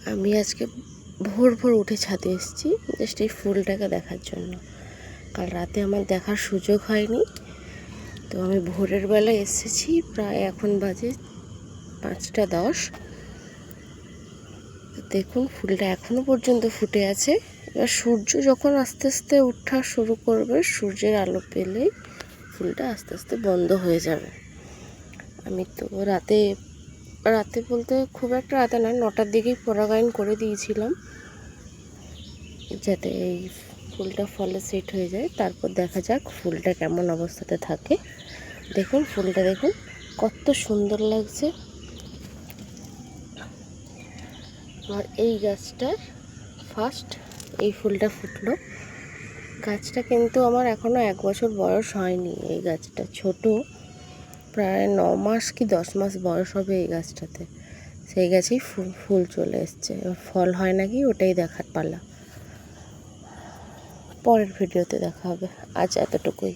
আমি আজকে ভোর ভোর উঠে ছাদে এসেছি জাস্ট এই ফুলটাকে দেখার জন্য। কাল রাতে আমার দেখার সুযোগ হয়নি, তো আমি ভোরের বেলা এসেছি। প্রায় এখন বাজে 5টা 10। দেখুন ফুলটা এখনো পর্যন্ত ফুটে আছে। এবার সূর্য যখন আস্তে আস্তে ওঠা শুরু করবে, সূর্যের আলো পেলেই ফুলটা আস্তে আস্তে বন্ধ হয়ে যাবে। আমি তো রাতে বলতে খুব একটা রাতে নয়, 9টার দিকেই পরাগায়ন করে দিয়েছিলাম, যাতে এই ফুলটা ফলে সেট হয়ে যায়। তারপর দেখা যাক ফুলটা কেমন অবস্থাতে থাকে। দেখুন ফুলটা, দেখুন কত সুন্দর লাগছে। আর এই গাছটার ফার্স্ট এই ফুলটা ফুটলো। গাছটা কিন্তু আমার এখনও 1 বছর বয়স হয়নি। এই গাছটা ছোট, প্রায় 9 মাস কি 10 মাস বয়স হবে এই গাছটাতে। সেই গাছেই ফুল চলে এসছে। এবার ফল হয় নাকি ওটাই দেখার পালা। পরের ভিডিওতে দেখা হবে। আজ এতটুকুই।